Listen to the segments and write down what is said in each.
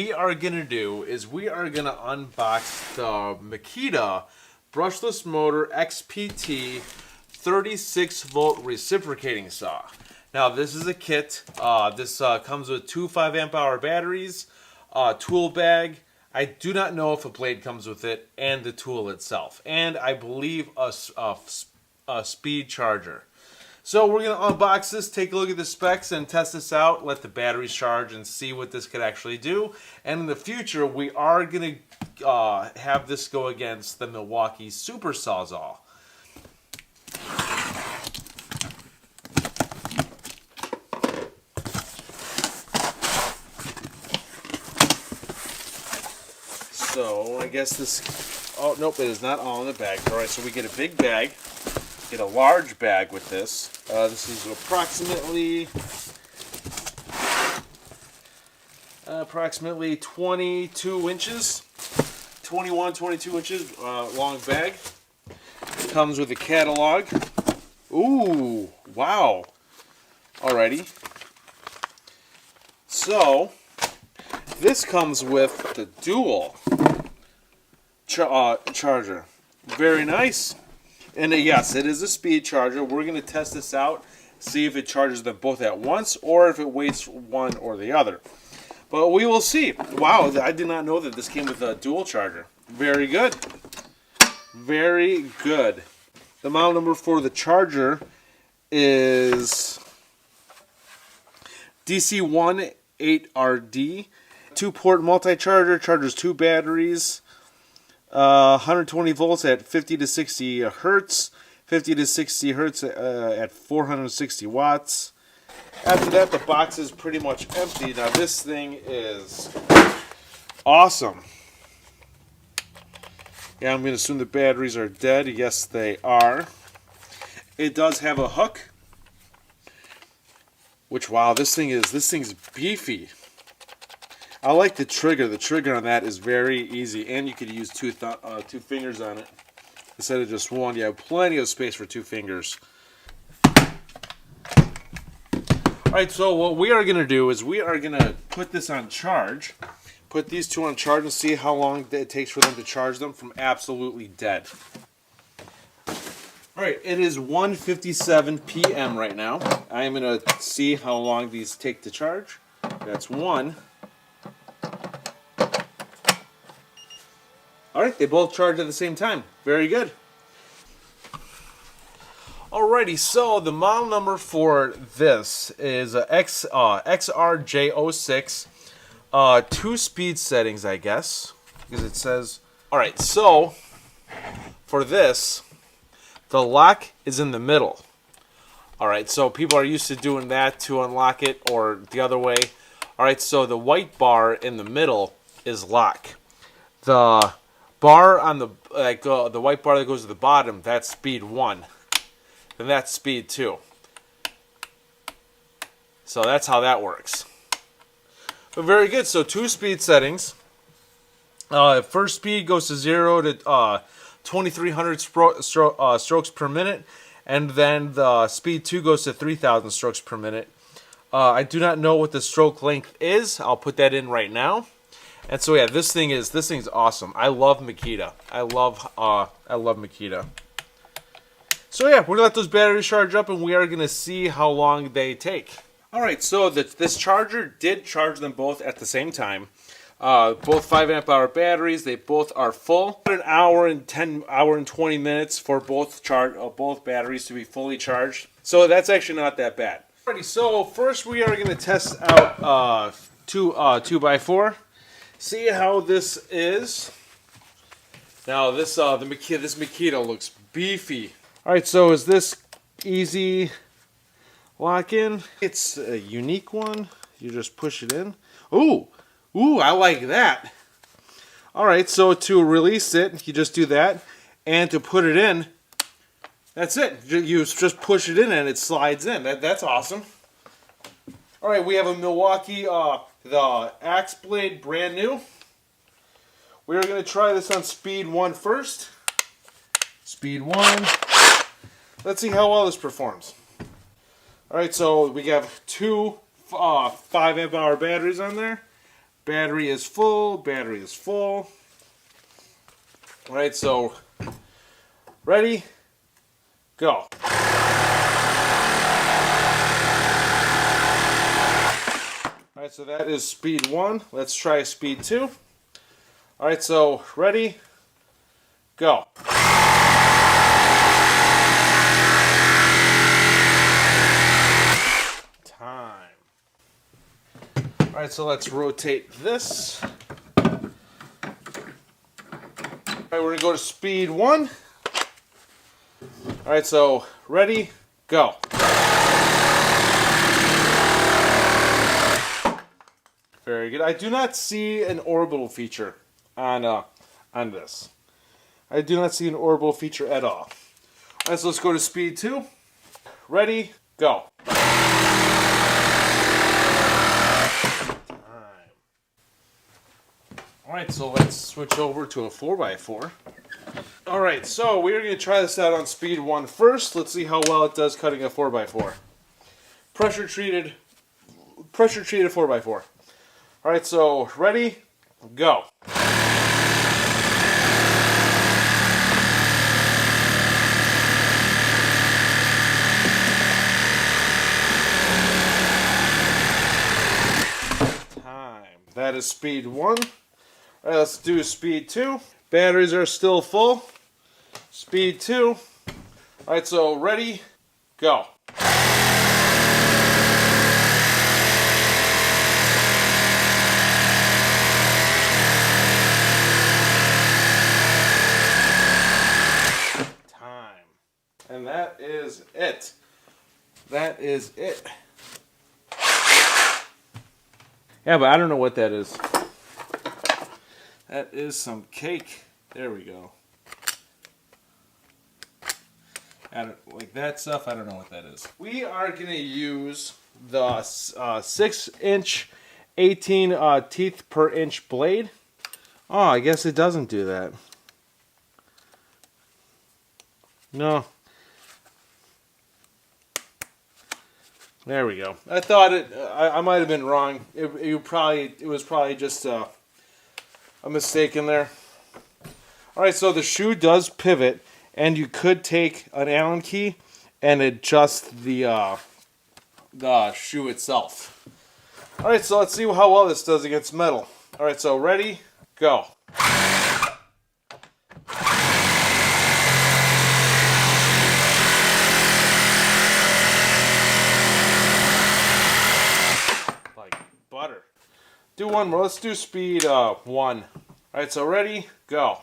we are gonna do is we are gonna unbox the Makita brushless motor XPT 36 volt reciprocating saw. Now this is a kit. This comes with two 5 amp hour batteries, tool bag. I do not know if a blade comes with it, and the tool itself, and I believe a speed charger. So we're going to unbox this, take a look at the specs, and test this out, let the batteries charge, and see what this could actually do. And in the future, we are going to have this go against the Milwaukee Super Sawzall. So I guess this, oh nope, it is not all in the bag. All right, so we get a big bag. Get a large bag with this. This is approximately 22 inches, 22 inches long bag. It comes with a catalog. Ooh, wow. Alrighty. So this comes with the dual charger. Very nice. And yes, it is a speed charger. We're going to test this out, see if it charges them both at once or if it waits one or the other. But we will see. Wow, I did not know that this came with a dual charger. Very good. Very good. The model number for the charger is DC18RD. 2-port multi-charger, charges 2 batteries. 120 volts at 50 to 60 hertz, 50 to 60 hertz at 460 watts. After that, the box is pretty much empty. Now this thing is awesome. Yeah, I'm going to assume the batteries are dead. Yes, they are. It does have a hook, which, wow, this thing's beefy. I like the trigger. The trigger on that is very easy, and you could use two fingers on it instead of just one. You have plenty of space for 2 fingers. Alright, so what we are going to do is we are going to put this on charge. Put these two on charge and see how long it takes for them to charge them from absolutely dead. Alright, it is 1:57 p.m. right now. I am going to see how long these take to charge. That's 1. Alright, they both charge at the same time. Very good. Alrighty, so the model number for this is XRJ06. 2 speed settings, I guess, because it says... Alright, so for this, the lock is in the middle. Alright, so people are used to doing that to unlock it, or the other way. Alright, so the white bar in the middle is lock. The bar on the the white bar that goes to the bottom, that's speed 1. Then that's speed 2. So that's how that works. But very good. So 2 speed settings. First speed goes to 0 to 2,300 strokes per minute, and then the speed 2 goes to 3,000 strokes per minute. I do not know what the stroke length is. I'll put that in right now. And so yeah, this thing's awesome. I love Makita. I love Makita. So yeah, we're gonna let those batteries charge up, and we are gonna see how long they take. All right, so this charger did charge them both at the same time. Both 5 amp hour batteries. They both are full. An hour and 20 minutes for both batteries to be fully charged. So that's actually not that bad. Alrighty, so first we are gonna test out 2x4. See how this is. Now this Makita looks beefy. All right, so is this easy lock-in? It's a unique one. You just push it in. Ooh, I like that. All right, so to release it, you just do that, and to put it in, that's it. You just push it in and it slides in. That's awesome. All right, we have a Milwaukee, the axe blade, brand new. We are going to try this on speed 1 first. Speed 1. Let's see how well this performs. Alright, so we have two 5 amp hour batteries on there. Battery is full. Battery is full. All right, so ready, go. All right, so that is speed 1. Let's try speed 2. All right, so ready, go. Time. All right, so let's rotate this. All right, we're gonna go to speed 1. All right, so ready, go. Very good. I do not see an orbital feature on this. I do not see an orbital feature at all. All right, so let's go to speed 2. Ready, go. Alright, so let's switch over to a 4x4. Alright, so we're going to try this out on speed 1 first. Let's see how well it does cutting a 4x4. Pressure treated 4x4. Alright, so ready, go. Time. That is speed 1. All right, let's do speed 2. Batteries are still full. Speed 2. All right, so ready, go. Time. And that is it. That is it. Yeah, but I don't know what that is. That is some cake. There we go. Like that stuff, I don't know what that is. We are going to use the 6-inch 18 teeth per inch blade. Oh, I guess it doesn't do that. No. There we go. I thought it. I might have been wrong. It was probably just a mistake in there. All right, so the shoe does pivot, and you could take an Allen key and adjust the shoe itself. All right, so let's see how well this does against metal. All right, so ready, go. Like butter. Do one more. Let's do speed 1. All right, so ready, go.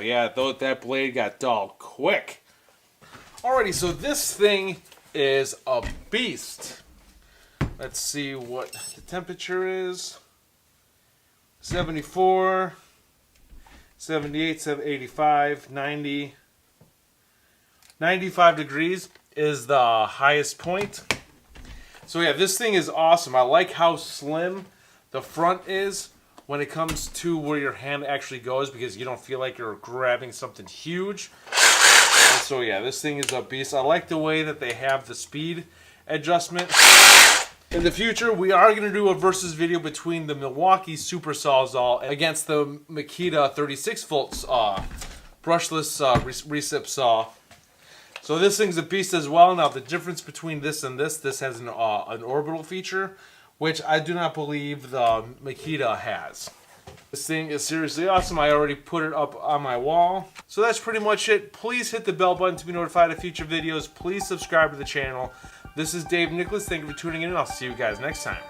Yeah, that blade got dull quick. Alrighty, so this thing is a beast. Let's see what the temperature is. 74, 78, 85, 90. 95 degrees is the highest point. So yeah, this thing is awesome. I like how slim the front is when it comes to where your hand actually goes, because you don't feel like you're grabbing something huge. And so yeah, this thing is a beast. I like the way that they have the speed adjustment. In the future, we are going to do a versus video between the Milwaukee Super Sawzall against the Makita 36-volt brushless recip saw. So this thing's a beast as well. Now the difference between this and this has an orbital feature, which I do not believe the Makita has. This thing is seriously awesome. I already put it up on my wall. So that's pretty much it. Please hit the bell button to be notified of future videos. Please subscribe to the channel. This is Dave Nicholas. Thank you for tuning in, and I'll see you guys next time.